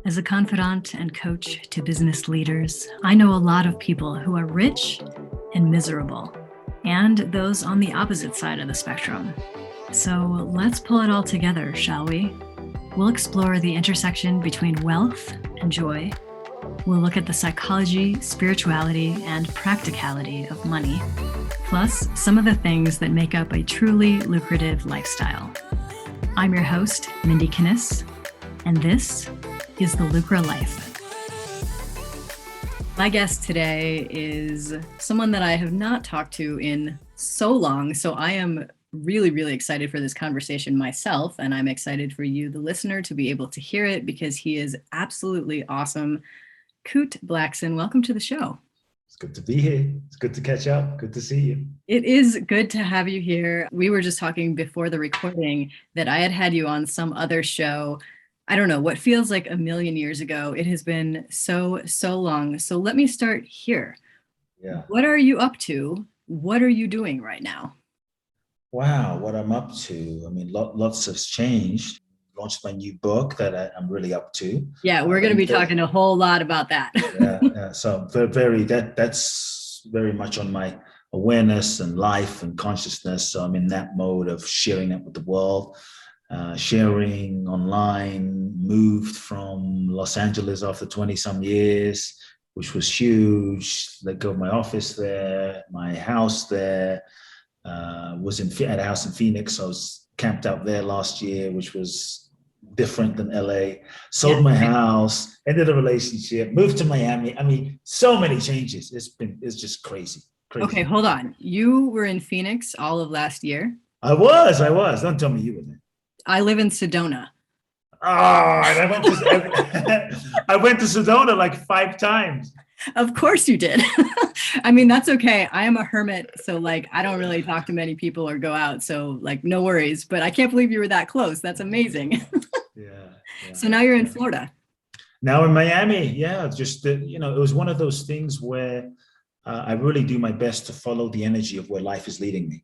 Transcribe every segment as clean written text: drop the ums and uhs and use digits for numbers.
As a confidant and coach to business leaders, I know a lot of people who are rich and miserable, and those on the opposite side of the spectrum. So let's pull it all together, shall we? We'll explore the intersection between wealth and joy. We'll look at the psychology, spirituality, and practicality of money, plus some of the things that make up a truly lucrative lifestyle. I'm your host, Mindy Kinnis, and this is the Lucra Life. My guest today is someone that I have not talked to in so long, so I am really excited for this conversation myself, and I'm excited for you, the listener, to be able to hear it because he is absolutely awesome. Kute Blackson, welcome to the show. It's good to be here. It's good to catch up. Good to see you. It is good to have you here. We were just talking before the recording that I had you on some other show. I don't know, what feels like a million years ago. It has been so long. So let me start here. Yeah. What are you up to? What are you doing right now? Wow, what I'm up to. I mean, lots has changed. Launched my new book that I'm really up to. Yeah, we're going to be talking a whole lot about that. Yeah. So that's very much on my awareness and life and consciousness. So I'm in that mode of sharing that with the world. Sharing online, moved from Los Angeles after 20 some years, which was huge. Let go of my office there, my house there, was at a house in Phoenix. I was camped out there last year, which was different than LA. Sold my house, ended a relationship, moved to Miami. I mean, so many changes. It's just crazy. Okay, hold on. You were in Phoenix all of last year? I was. Don't tell me you were there. I live in Sedona. Oh, I went to Sedona like 5 times. Of course you did. I mean, that's okay. I am a hermit, so like I don't really talk to many people or go out, so like no worries. But I can't believe you were that close. That's amazing. Yeah. So now you're in Florida. Now in Miami, yeah. Just it was one of those things where I really do my best to follow the energy of where life is leading me.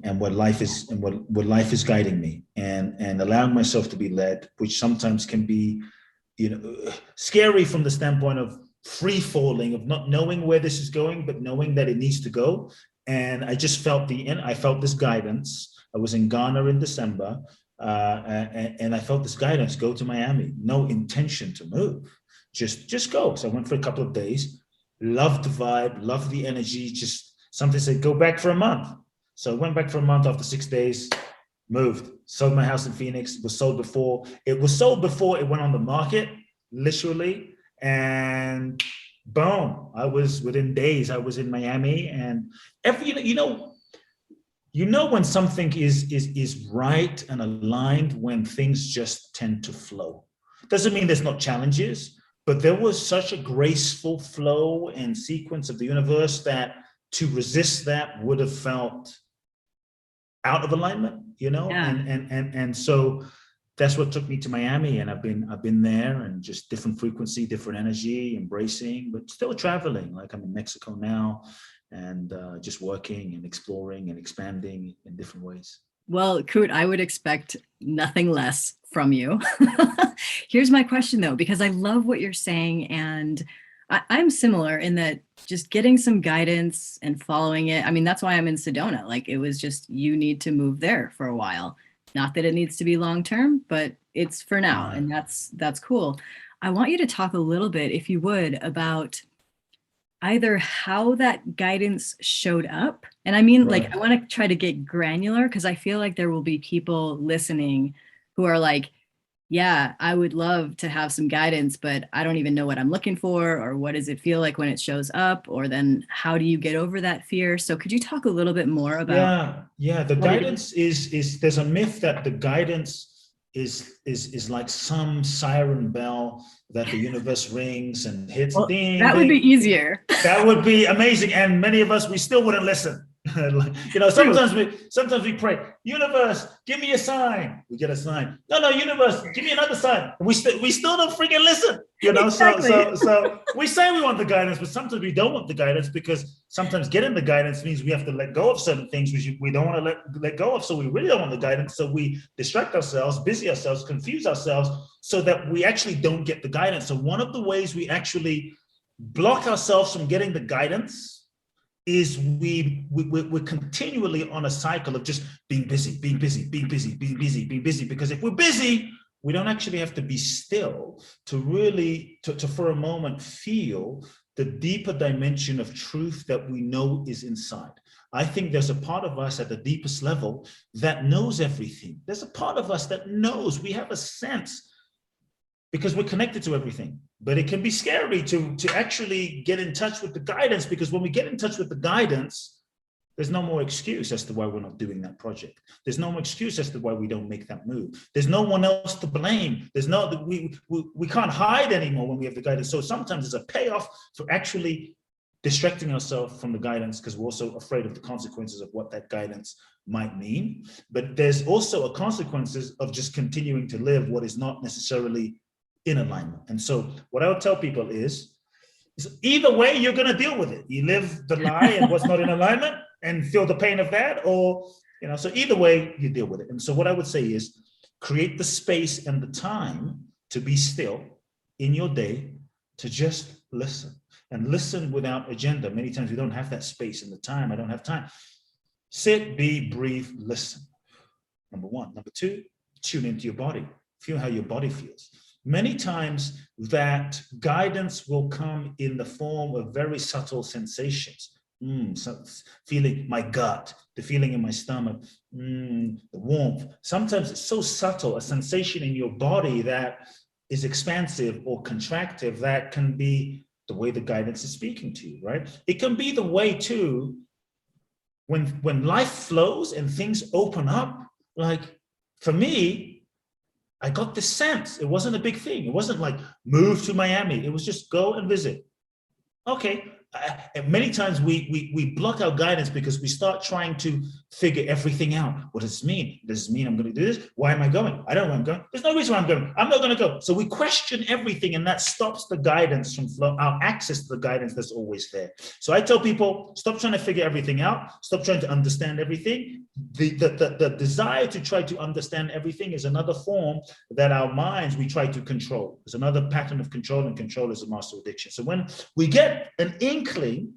And what life is guiding me, and allowing myself to be led, which sometimes can be, scary from the standpoint of free falling, of not knowing where this is going, but knowing that it needs to go. And I just felt this guidance. I was in Ghana in December, and I felt this guidance: go to Miami. No intention to move, just go. So I went for a couple of days. Loved the vibe, loved the energy. Just something said, go back for a month. So I went back for a month. After 6 days, moved, sold my house in Phoenix. It was sold before it went on the market, literally. And boom, within days, I was in Miami. And when something is right and aligned, when things just tend to flow. Doesn't mean there's not challenges, but there was such a graceful flow and sequence of the universe that to resist that would have felt out of alignment, Yeah. And so that's what took me to Miami, and I've been there, and just different frequency, different energy, embracing, but still traveling. Like I'm in Mexico now, and just working and exploring and expanding in different ways. Well, Kute, I would expect nothing less from you. Here's my question though, because I love what you're saying, and I'm similar in that just getting some guidance and following it. I mean, that's why I'm in Sedona. Like it was just, you need to move there for a while. Not that it needs to be long-term, but it's for now. And that's cool. I want you to talk a little bit, if you would, about either how that guidance showed up. And I mean, Right. like, I want to try to get granular because I feel like there will be people listening who are like, yeah, I would love to have some guidance, but I don't even know what I'm looking for, or what does it feel like when it shows up, or then how do you get over that fear? So could you talk a little bit more about? Yeah. The guidance is there's a myth that the guidance is like some siren bell that the universe rings and hits. Well, ding, that would ding. be easier. That would be amazing. And many of us, we still wouldn't listen. sometimes we pray, universe, give me a sign. We get a sign. No, universe, give me another sign. We still don't freaking listen. Exactly. So we say we want the guidance, but sometimes we don't want the guidance, because sometimes getting the guidance means we have to let go of certain things we don't want to let go of. So we really don't want the guidance. So we distract ourselves, busy ourselves, confuse ourselves, so that we actually don't get the guidance. So one of the ways we actually block ourselves from getting the guidance is we're continually on a cycle of just being busy, because if we're busy, we don't actually have to be still to really, to for a moment feel the deeper dimension of truth that we know is inside. I think there's a part of us at the deepest level that knows everything. There's a part of us that knows, we have a sense, because we're connected to everything. But it can be scary to actually get in touch with the guidance, because when we get in touch with the guidance, there's no more excuse as to why we're not doing that project. There's no more excuse as to why we don't make that move. There's no one else to blame. We can't hide anymore when we have the guidance. So sometimes there's a payoff for actually distracting ourselves from the guidance, because we're also afraid of the consequences of what that guidance might mean. But there's also a consequences of just continuing to live what is not necessarily in alignment. And so what I would tell people is either way, you're going to deal with it. You live the lie and what's not in alignment and feel the pain of that, or, so either way you deal with it. And so what I would say is create the space and the time to be still in your day, to just listen, and listen without agenda. Many times we don't have that space and the time. I don't have time. Sit, be, breathe, listen. Number one. Number two, tune into your body. Feel how your body feels. Many times that guidance will come in the form of very subtle sensations. So feeling my gut, the feeling in my stomach, the warmth. Sometimes it's so subtle, a sensation in your body that is expansive or contractive, that can be the way the guidance is speaking to you, right? It can be the way too, when life flows and things open up. Like for me, I got this sense. It wasn't a big thing. It wasn't like move to Miami. It was just go and visit. Okay. And many times we block our guidance because we start trying to figure everything out. What does this mean? Does this mean I'm going to do this? Why am I going? I don't know where I'm going. There's no reason why I'm going. I'm not going to go. So we question everything, and that stops the guidance from flow, our access to the guidance that's always there. So I tell people, stop trying to figure everything out. Stop trying to understand everything. The desire to try to understand everything is another form that our minds, we try to control. There's another pattern of control, and control is a master addiction. So when we get an inkling,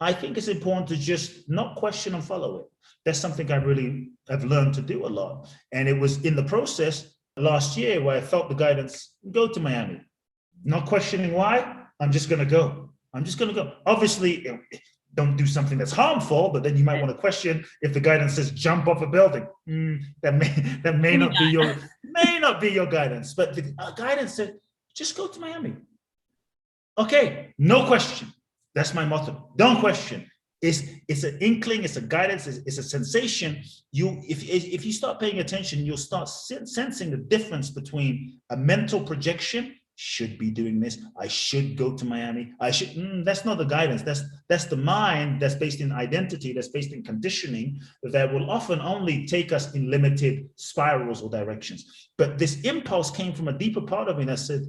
I think it's important to just not question and follow it. That's something I really have learned to do a lot. And it was in the process last year where I felt the guidance, go to Miami. Not questioning why, I'm just going to go. I'm just going to go. Obviously, don't do something that's harmful, but then you might want to question if the guidance says jump off a building. That may not be your guidance. But the guidance said, just go to Miami. Okay, no question. That's my motto. Don't question. It's an inkling, it's a guidance, it's a sensation. If you start paying attention, you'll start sensing the difference between a mental projection, should be doing this, I should go to Miami, I should, that's not the guidance. That's the mind that's based in identity, that's based in conditioning, that will often only take us in limited spirals or directions. But this impulse came from a deeper part of me that said,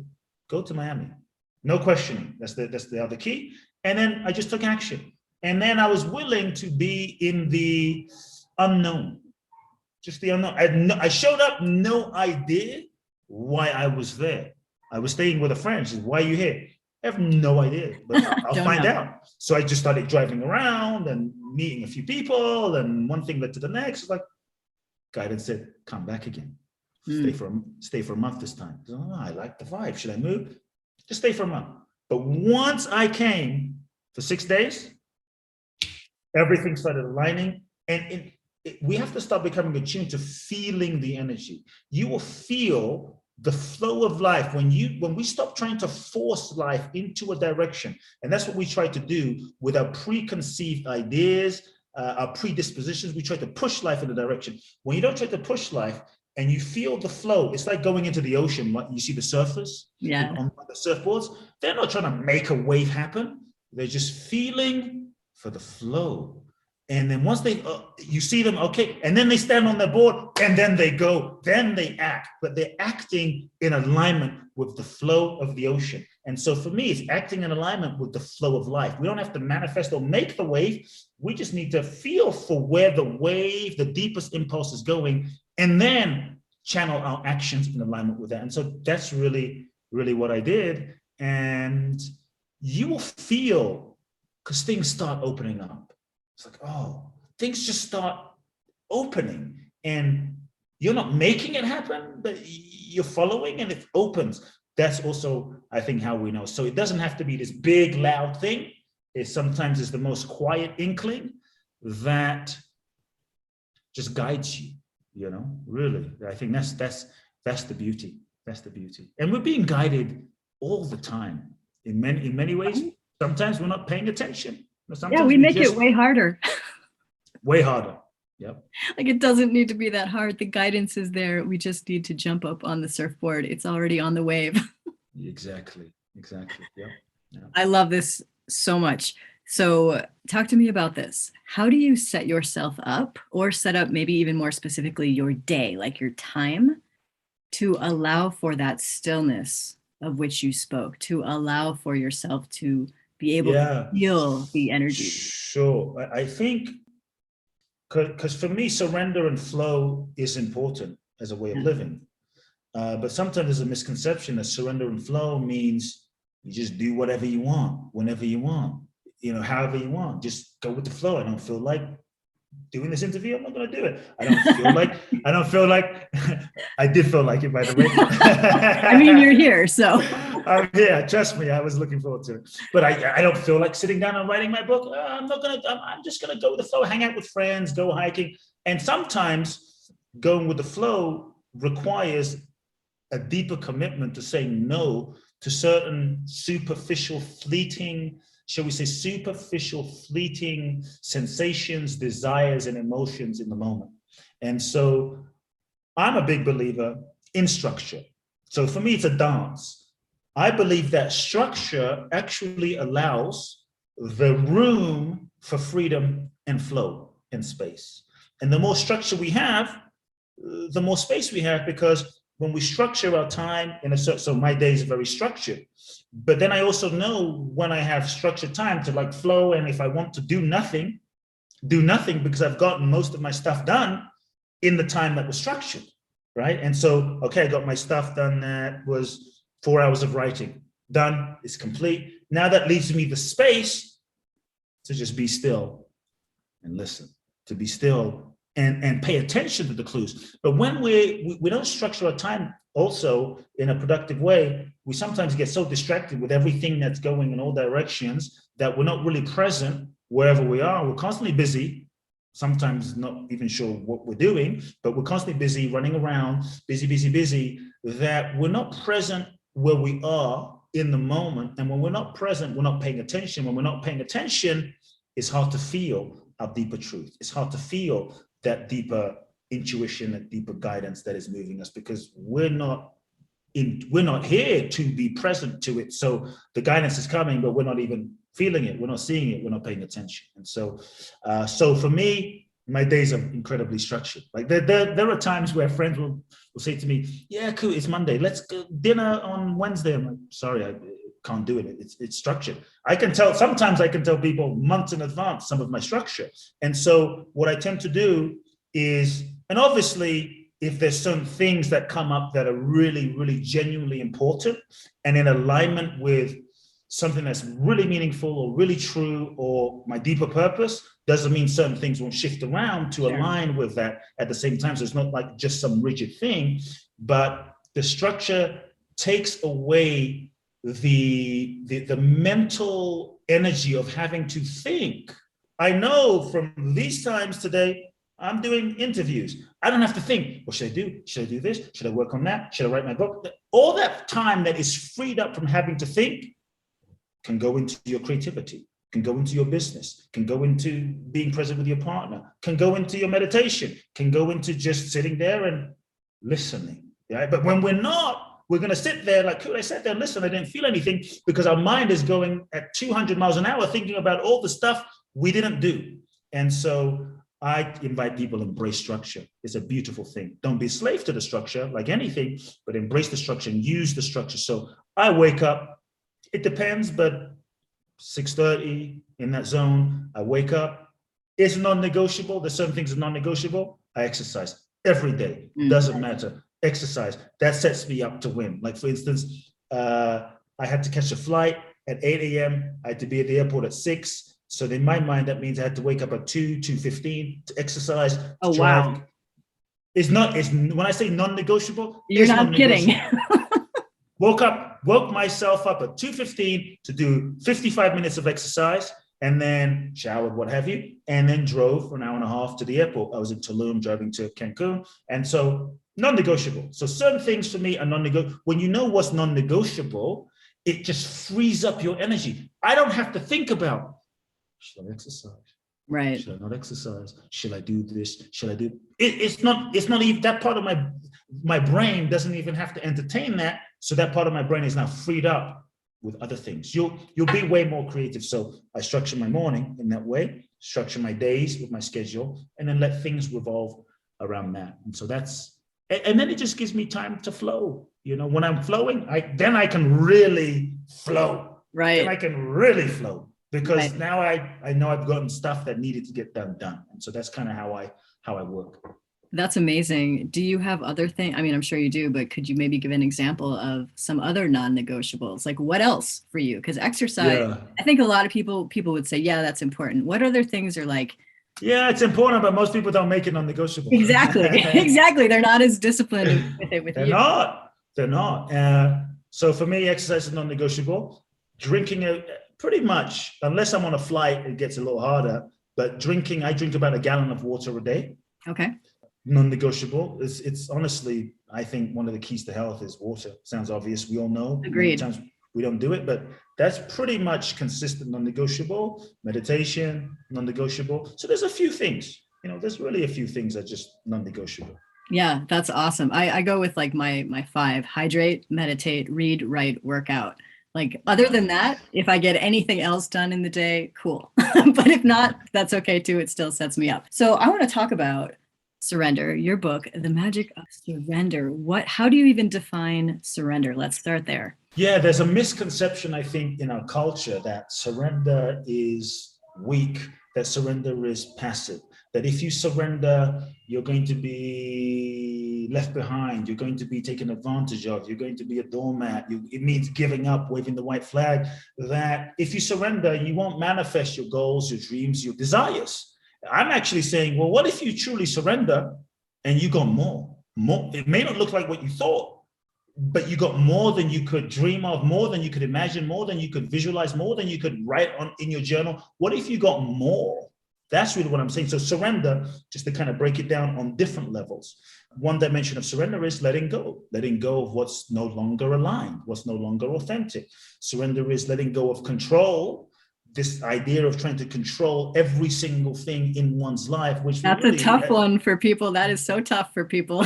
go to Miami. No questioning. That's the other key. And then I just took action. And then I was willing to be in the unknown, just the unknown. I showed up, no idea why I was there. I was staying with a friend. She said, why are you here? I have no idea, but I'll find out. So I just started driving around and meeting a few people, and one thing led to the next. It's like, guidance said, come back again. Stay for a month this time. Oh, I like the vibe. Should I move? Just stay for a month. But once I came for 6 days, everything started aligning. And we have to start becoming attuned to feeling the energy. You will feel the flow of life when we stop trying to force life into a direction. And that's what we try to do with our preconceived ideas, our predispositions. We try to push life in a direction. When you don't try to push life and you feel the flow, it's like going into the ocean. You see the surfers on the surfboards. They're not trying to make a wave happen. They're just feeling for the flow. And then once they, you see them, okay, and then they stand on their board, and then they go, then they act, but they're acting in alignment with the flow of the ocean. And so for me, it's acting in alignment with the flow of life. We don't have to manifest or make the wave. We just need to feel for where the wave, the deepest impulse is going, and then channel our actions in alignment with that. And so that's really, really what I did. And you will feel, because things start opening up. It's like, oh, things just start opening, and you're not making it happen, but you're following, and it opens. That's also, I think, how we know. So it doesn't have to be this big, loud thing. It sometimes is the most quiet inkling that just guides you, you know, really. I think that's the beauty. That's the beauty. And we're being guided all the time in many ways. Sometimes we're not paying attention. Yeah, we make it way harder. Way harder. Yep. Like, it doesn't need to be that hard. The guidance is there. We just need to jump up on the surfboard. It's already on the wave. Exactly. Yep. I love this so much. So talk to me about this. How do you set yourself up, or set up maybe even more specifically your day, like your time, to allow for that stillness of which you spoke, to allow for yourself to be able to feel the energy? Sure. I think, because for me, surrender and flow is important as a way of living. But sometimes there's a misconception that surrender and flow means you just do whatever you want, whenever you want, you know, however you want. Just go with the flow. I don't feel like doing this interview, I'm not going to do it. I don't feel like, I did feel like it, by the way. I mean, you're here, so. I'm here, trust me, I was looking forward to it. But I don't feel like sitting down and writing my book. I'm just going to go with the flow, hang out with friends, go hiking. And sometimes going with the flow requires a deeper commitment to saying no to certain superficial, fleeting, shall we say, superficial, fleeting sensations, desires, and emotions in the moment. And so I'm a big believer in structure. So for me, it's a dance. I believe that structure actually allows the room for freedom and flow and space. And the more structure we have, the more space we have, because when we structure our time in a certain, so my days are very structured, but then I also know when I have structured time to like flow. And if I want to do nothing, because I've gotten most of my stuff done in the time that was structured, right? And so, okay, I got my stuff done. That was 4 hours of writing done. It's complete. Now that leaves me the space to just be still and listen, to be still and pay attention to the clues. But when we don't structure our time also in a productive way, we sometimes get so distracted with everything that's going in all directions that we're not really present wherever we are. We're constantly busy, sometimes not even sure what we're doing, but we're constantly busy, running around, busy, that we're not present where we are in the moment. And when we're not present, we're not paying attention. When we're not paying attention, it's hard to feel our deeper truth. It's hard to feel that deeper intuition, that deeper guidance that is moving us, because we're not here to be present to it. So the guidance is coming, but we're not even feeling it. We're not seeing it. We're not paying attention. And so, so for me, my days are incredibly structured. Like there are times where friends will say to me, "Yeah, cool, it's Monday. Let's go dinner on Wednesday." I'm like, "Sorry, I can't do it. It's structured." Sometimes I can tell people months in advance some of my structure. And so what I tend to do is, and obviously if there's some things that come up that are really, really genuinely important and in alignment with something that's really meaningful or really true or my deeper purpose, doesn't mean certain things won't shift around to align with that at the same time. So it's not like just some rigid thing, but the structure takes away the mental energy of having to think. I know from these times today, I'm doing interviews. I don't have to think, what should I do? Should I do this? Should I work on that? Should I write my book? All that time that is freed up from having to think can go into your creativity, can go into your business, can go into being present with your partner, can go into your meditation, can go into just sitting there and listening. Right? But when we're not, we're going to sit there like, cool, I sat there and listen, I didn't feel anything, because our mind is going at 200 miles an hour thinking about all the stuff we didn't do. And so I invite people to embrace structure. It's a beautiful thing. Don't be a slave to the structure like anything, but embrace the structure and use the structure. So I wake up, it depends, but 6:30 in that zone, I wake up. It's non-negotiable. There's certain things that are non-negotiable. I exercise every day. Doesn't matter. Exercise. That sets me up to win. Like, for instance, I had to catch a flight at 8 a.m. I had to be at the airport at 6. So in my mind, that means I had to wake up at 2:15 to exercise, to drive. Wow. It's when I say non-negotiable, you're not kidding. Woke myself up at 2:15 to do 55 minutes of exercise, and then showered, what have you, and then drove for an hour and a half to the airport. I was in Tulum driving to Cancun. And so non-negotiable. So certain things for me are non-negotiable. When you know what's non-negotiable, it just frees up your energy. I don't have to think about, should I exercise? Right. Should I not exercise? Should I do this? Should I do it's not even that part of my brain doesn't even have to entertain that. So that part of my brain is now freed up with other things. You'll be way more creative. So I structure my morning in that way, structure my days with my schedule, and then let things revolve around that. And so and then it just gives me time to flow. You know, when I'm flowing, then I can really flow. Right. Then I can really flow. Because now I know I've gotten stuff that needed to get done. And so that's kind of how I work. That's amazing. Do you have other things? I mean, I'm sure you do, but could you maybe give an example of some other non-negotiables? Like what else for you? Because exercise, I think a lot of people would say, yeah, that's important. What other things are like? Yeah, it's important, but most people don't make it non-negotiable. Exactly. Exactly. They're not as disciplined with it with you. They're not. So for me, exercise is non-negotiable. Drinking pretty much, unless I'm on a flight, it gets a little harder. But I drink about a gallon of water a day. Okay. Non-negotiable. It's honestly, I think one of the keys to health is water. Sounds obvious. We all know. Agreed. Sometimes we don't do it, but that's pretty much consistent, non-negotiable. Meditation, non-negotiable. So there's a few things. There's really a few things that are just non-negotiable. Yeah, that's awesome. I go with like my 5: hydrate, meditate, read, write, workout. Like other than that, if I get anything else done in the day, cool. But if not, that's okay too. It still sets me up. So I want to talk about surrender, your book, The Magic of Surrender. How do you even define surrender? Let's start there. Yeah, there's a misconception, I think, in our culture that surrender is weak, that surrender is passive, that if you surrender, you're going to be left behind, you're going to be taken advantage of, you're going to be a doormat, it means giving up, waving the white flag, that if you surrender, you won't manifest your goals, your dreams, your desires. I'm actually saying, well, what if you truly surrender and you got more? It may not look like what you thought, but you got more than you could dream of, more than you could imagine, more than you could visualize, more than you could write in your journal. What if you got more? That's really what I'm saying. So surrender, just to kind of break it down on different levels. One dimension of surrender is letting go of what's no longer aligned, what's no longer authentic. Surrender is letting go of control, this idea of trying to control every single thing in one's life, which that's really a tough one for people. That is so tough for people.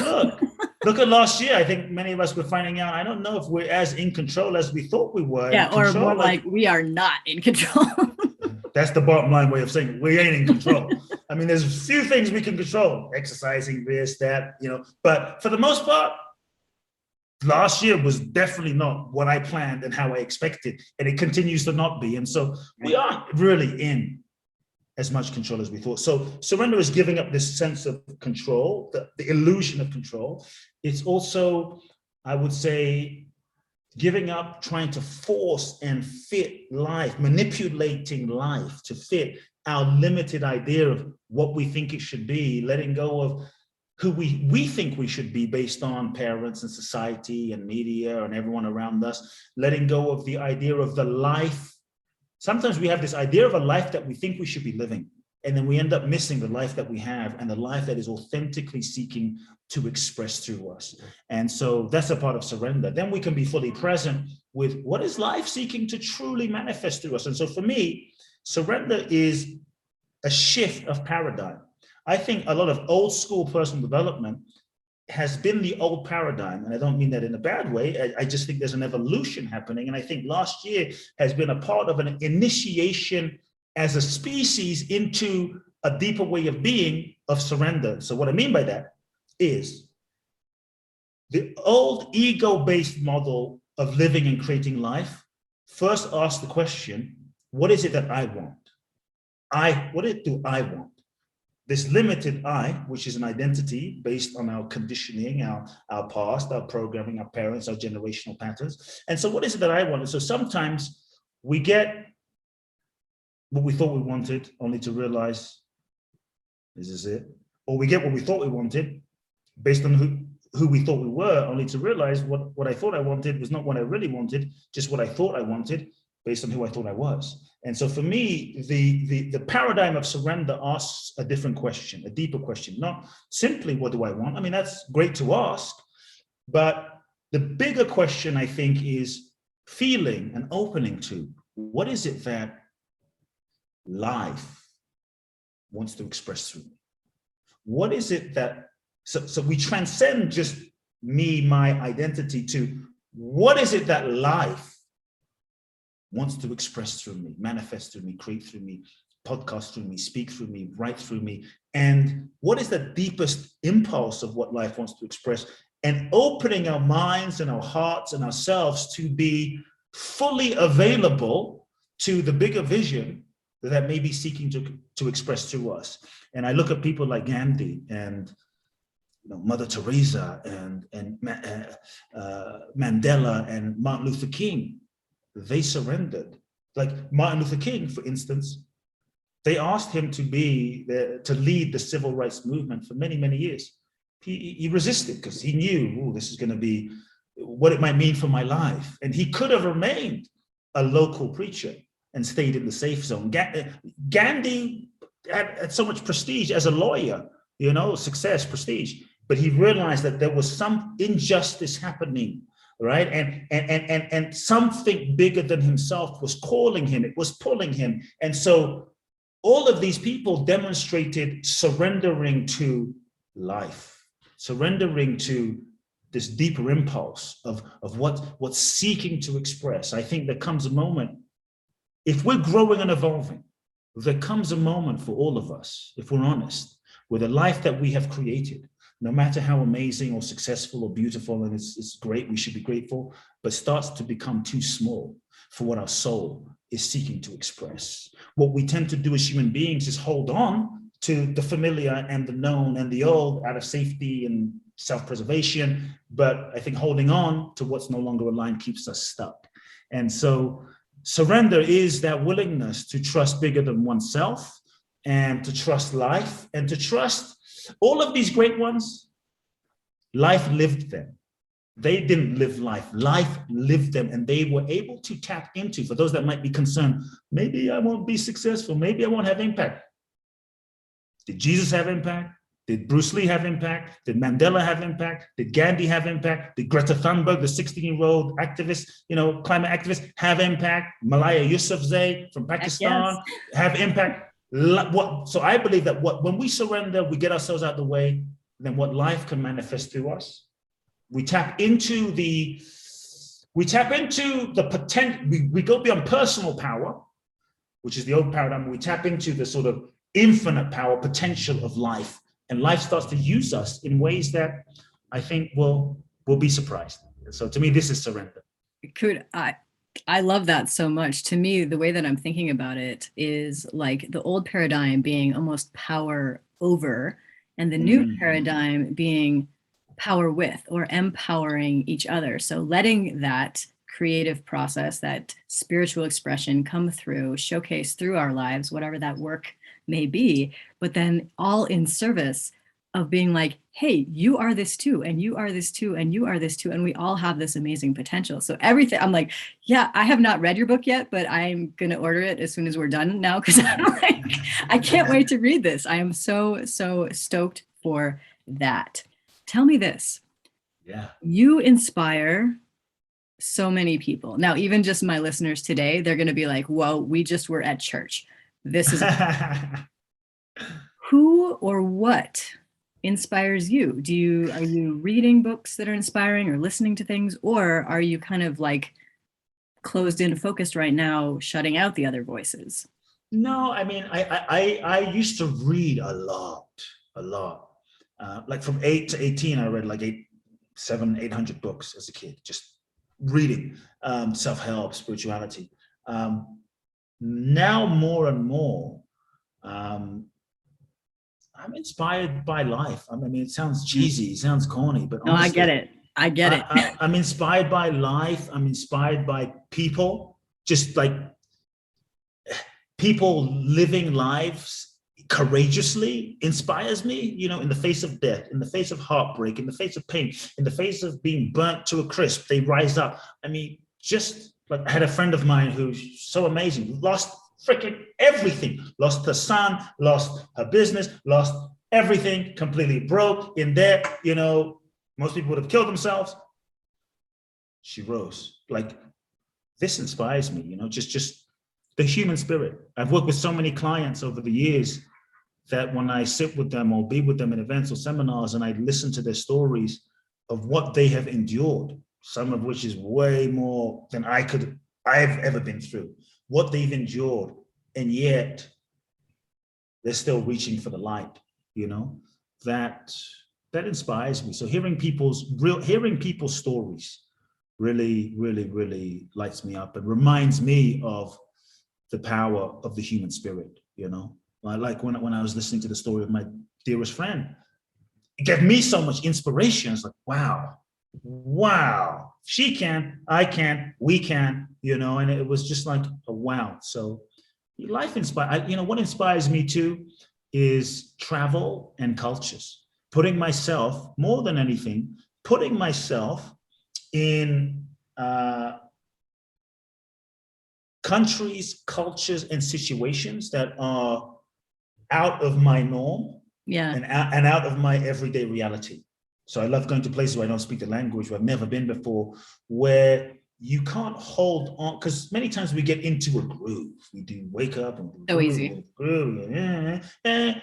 Look at last year. I think many of us were finding out, I don't know if we're as in control as we thought we were. Yeah, or more like we are not in control. That's the bottom line way of saying we ain't in control. I mean, there's a few things we can control, exercising, this, that, but for the most part, last year was definitely not what I planned and how I expected, and it continues to not be. And so we aren't really in as much control as we thought. So surrender is giving up this sense of control, the illusion of control. It's also, I would say, giving up trying to force and fit life, manipulating life to fit our limited idea of what we think it should be, letting go of who we think we should be based on parents and society and media and everyone around us, letting go of the idea of the life. Sometimes we have this idea of a life that we think we should be living, and then we end up missing the life that we have and the life that is authentically seeking to express through us. And so that's a part of surrender. Then we can be fully present with what is life seeking to truly manifest through us. And so for me, surrender is a shift of paradigm. I think a lot of old school personal development has been the old paradigm. And I don't mean that in a bad way. I just think there's an evolution happening. And I think last year has been a part of an initiation as a species into a deeper way of being of surrender. So what I mean by that is the old ego-based model of living and creating life first asks the question, what is it that I want? What do I want? This limited I, which is an identity based on our conditioning, our past, our programming, our parents, our generational patterns. And so what is it that I want? And so sometimes we get what we thought we wanted, only to realize, this is it. Or we get what we thought we wanted, based on who we thought we were, only to realize what I thought I wanted was not what I really wanted, just what I thought I wanted, based on who I thought I was. And so for me, the paradigm of surrender asks a different question, a deeper question, not simply what do I want? I mean, that's great to ask, but the bigger question, I think, is feeling and opening to what is it that life wants to express through me? What is it that, so we transcend just me, my identity, to what is it that life wants to express through me, manifest through me, create through me, podcast through me, speak through me, write through me, and what is the deepest impulse of what life wants to express, and opening our minds and our hearts and ourselves to be fully available to the bigger vision that may be seeking to express through us. And I look at people like Gandhi and Mother Teresa and Mandela and Martin Luther King. They surrendered. Like Martin Luther King, for instance, they asked him to lead the civil rights movement for many, many years. He resisted because he knew, this is going to be what it might mean for my life. And he could have remained a local preacher and stayed in the safe zone. Gandhi had so much prestige as a lawyer, success, prestige, but he realized that there was some injustice happening, right? And something bigger than himself was calling him, it was pulling him. And so all of these people demonstrated surrendering to life, surrendering to this deeper impulse of what's seeking to express. I think there comes a moment, if we're growing and evolving, there comes a moment for all of us, if we're honest, where the life that we have created, no matter how amazing or successful or beautiful, and it's great, we should be grateful, but starts to become too small for what our soul is seeking to express. What we tend to do as human beings is hold on to the familiar and the known and the old out of safety and self-preservation, but I think holding on to what's no longer aligned keeps us stuck. And so surrender is that willingness to trust bigger than oneself and to trust life and to trust all of these great ones. Life lived them. They didn't live life. Life lived them, and they were able to tap into, for those that might be concerned, maybe I won't be successful, maybe I won't have impact. Did Jesus have impact? Did Bruce Lee have impact? Did Mandela have impact? Did Gandhi have impact? Did Greta Thunberg, the 16-year-old activist, climate activist, have impact? Malaya Yousafzai from Pakistan have impact? So I believe that when we surrender, we get ourselves out of the way, then what life can manifest through us. We tap into the potential, we go beyond personal power, which is the old paradigm. We tap into the sort of infinite power, potential of life. And life starts to use us in ways that I think we'll be surprised. So to me, this is surrender. I love that so much. To me, the way that I'm thinking about it is like the old paradigm being almost power over, and the new paradigm being power with, or empowering each other. So letting that creative process, that spiritual expression come through, showcase through our lives, whatever that work may be, but then all in service of being like, hey, you are this too, and you are this too, and you are this too, and we all have this amazing potential. So everything, I'm like, yeah, I have not read your book yet, but I'm gonna order it as soon as we're done now, because I'm like, I can't wait to read this. I am so stoked for that. Tell me this. Yeah. You inspire so many people. Now, even just my listeners today, they're gonna be like, whoa, we just were at church. This is who or what inspires you? Are you reading books that are inspiring or listening to things, or are you kind of like closed in, focused right now, shutting out the other voices? No, I mean, I used to read a lot. Like from 8 to 18, I read like 800 books as a kid, just reading, self-help, spirituality. Now more and more, I'm inspired by life. I mean, it sounds cheesy, it sounds corny, but No, I honestly, get it. I get it. I'm inspired by life. I'm inspired by people, just like people living lives courageously inspires me, you know, in the face of death, in the face of heartbreak, in the face of pain, in the face of being burnt to a crisp, they rise up. I mean, just like I had a friend of mine who's so amazing, lost freaking everything, lost her son, lost her business, lost everything, completely broke in debt, you know, most people would have killed themselves. She rose. Like, this inspires me, you know, just the human spirit. I've worked with so many clients over the years that when I sit with them or be with them in events or seminars and I listen to their stories of what they have endured, some of which is way more than I've ever been through, what they've endured, and yet they're still reaching for the light, you know, that inspires me. So hearing people's stories really lights me up and reminds me of the power of the human spirit, you know. Like when I was listening to the story of my dearest friend, it gave me so much inspiration. It's like, wow, she can, I can, we can, you know, and it was just like a wow. So life inspires, you know, what inspires me too is travel and cultures, putting myself, more than anything, putting myself in countries, cultures, and situations that are out of my norm, and out of my everyday reality. So I love going to places where I don't speak the language, where I've never been before, where you can't hold on, because many times we get into a groove. We do wake up and so easy. Groove, and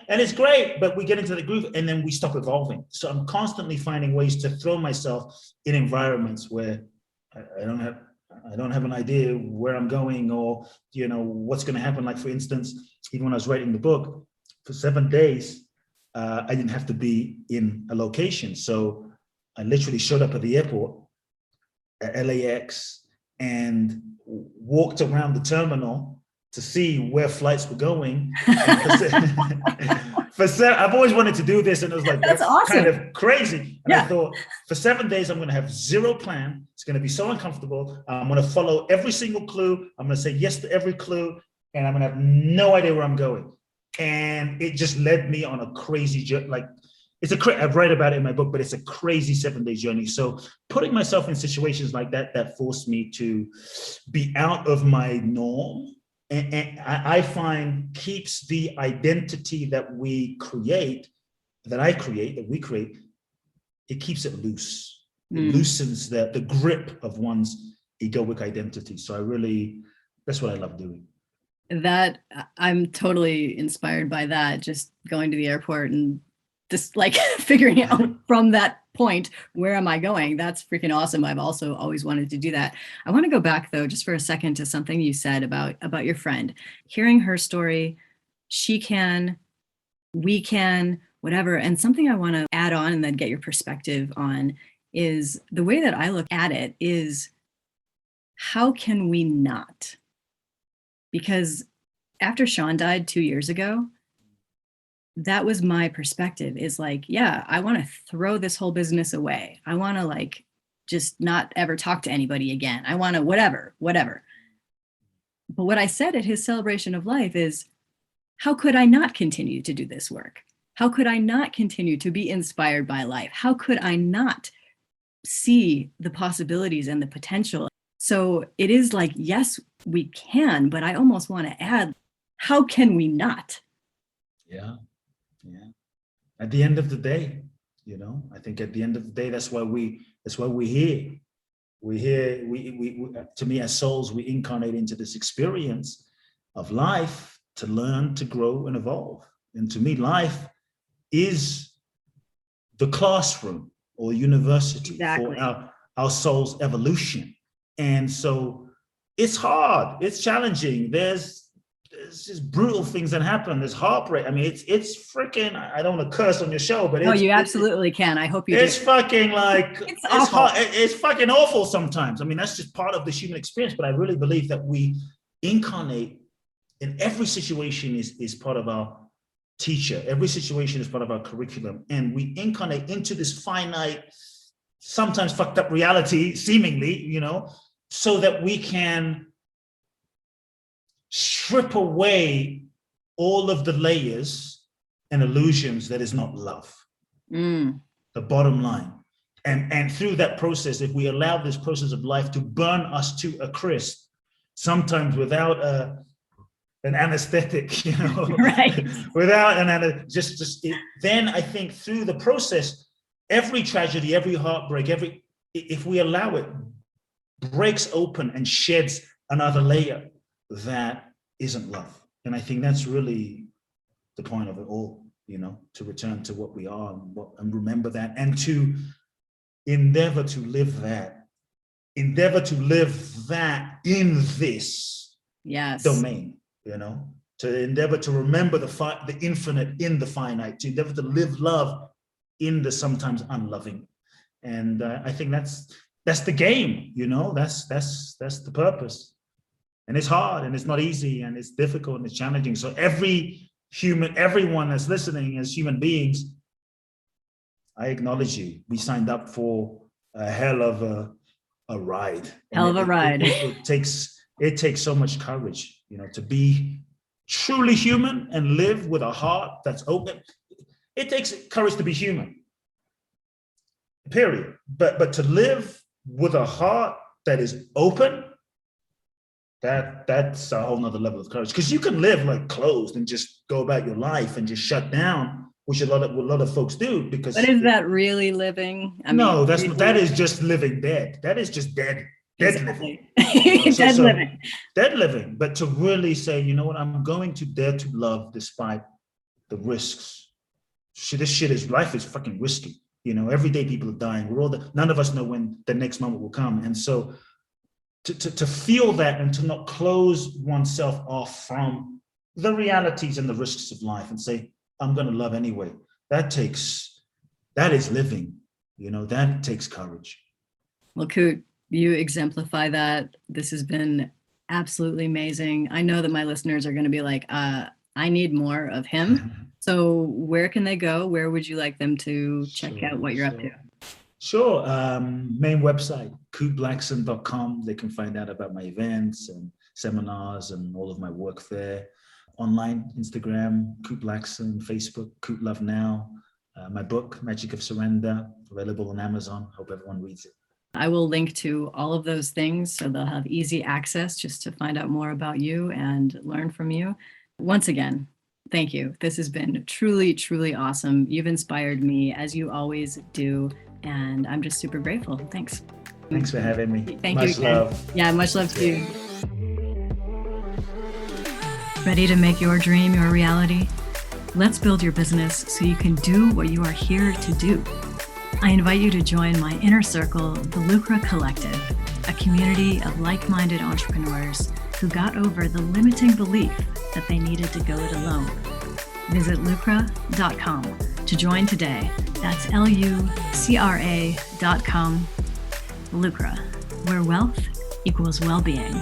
it's great, but we get into the groove and then we stop evolving. So I'm constantly finding ways to throw myself in environments where I don't have an idea where I'm going or, you know, what's going to happen. Like, for instance, even when I was writing the book, for 7 days, I didn't have to be in a location. So I literally showed up at the airport at LAX and walked around the terminal to see where flights were going. I've always wanted to do this, and it was like, that's awesome. Kind of crazy. And I thought, for 7 days, I'm going to have zero plan. It's going to be so uncomfortable. I'm going to follow every single clue. I'm going to say yes to every clue, and I'm going to have no idea where I'm going. And it just led me on a crazy journey. Like, I've read about it in my book, but it's a crazy 7-day journey. So putting myself in situations like that forced me to be out of my norm. And I find keeps the identity that we create, that we create, it keeps it loose. It loosens the grip of one's egoic identity. So that's what I love doing. That I'm totally inspired by that. Just going to the airport and just like figuring out from that point, where am I going? That's freaking awesome. I've also always wanted to do that. I want to go back though, just for a second, to something you said about your friend, hearing her story. She can, we can, whatever. And something I want to add on and then get your perspective on is the way that I look at it is, how can we not? Because after Sean died 2 years ago, that was my perspective, is like, yeah, I want to throw this whole business away. I want to like just not ever talk to anybody again. I want to whatever. But what I said at his celebration of life is, how could I not continue to do this work? How could I not continue to be inspired by life? How could I not see the possibilities and the potential? So it is like, yes, we can, but I almost want to add, how can we not? Yeah. At the end of the day, you know, I think at the end of the day, that's why we're here. We're here. We to me, as souls, we incarnate into this experience of life to learn, to grow, and evolve. And to me, life is the classroom or university for our soul's evolution. And so it's hard, it's challenging. There's it's just brutal things that happen. There's heartbreak. I mean, it's freaking. I don't want to curse on your show, but no, you absolutely can. I hope you do. It's fucking like it's hard. It's fucking awful sometimes. I mean, that's just part of the human experience. But I really believe that we incarnate in every situation is part of our teacher. Every situation is part of our curriculum, and we incarnate into this finite, sometimes fucked up reality, seemingly, you know, so that we can strip away all of the layers and illusions that is not love. The bottom line. And through that process, if we allow this process of life to burn us to a crisp, sometimes without an anesthetic, you know, right? Without then I think through the process, every tragedy, every heartbreak, if we allow it, breaks open and sheds another layer that isn't love. And I think that's really the point of it all, you know, to return to what we are and remember that, and to endeavor to live that in this domain, you know, to endeavor to remember the infinite in the finite, to endeavor to live love in the sometimes unloving. And I think that's the game, you know, that's the purpose. And it's hard, and it's not easy, and it's difficult, and it's challenging. So everyone that's listening as human beings, I acknowledge you. We signed up for a hell of a ride. It takes so much courage, you know, to be truly human and live with a heart that's open. It takes courage to be human, period. But to live with a heart that is open, that's a whole nother level of courage. Because you can live like closed and just go about your life and just shut down, which a lot of folks do. Because but is that really living? No, that is just living dead. That is just dead living. Living. Dead living. But to really say, you know what, I'm going to dare to love despite the risks. Life is fucking risky. You know, every day people are dying. None of us know when the next moment will come. And so to feel that and to not close oneself off from the realities and the risks of life and say, I'm going to love anyway. That is living, you know, that takes courage. Well, Kute, you exemplify that. This has been absolutely amazing. I know that my listeners are going to be like, I need more of him. So where can they go? Where would you like them to check out what you're up to? Sure. Main website, kuteblackson.com. They can find out about my events and seminars and all of my work there. Online, Instagram, Kute Blackson, Facebook, Kute Love Now. My book, Magic of Surrender, available on Amazon. Hope everyone reads it. I will link to all of those things so they'll have easy access just to find out more about you and learn from you. Once again, thank you. This has been truly, truly awesome. You've inspired me, as you always do. And I'm just super grateful. Thanks. Thanks for having me. Thank you. Much love. Yeah, much love to you. Ready to make your dream your reality? Let's build your business so you can do what you are here to do. I invite you to join my inner circle, the Lucra Collective, a community of like-minded entrepreneurs who got over the limiting belief that they needed to go it alone. Visit lucra.com to join today. That's lucra.com. Lucra, where wealth equals well-being.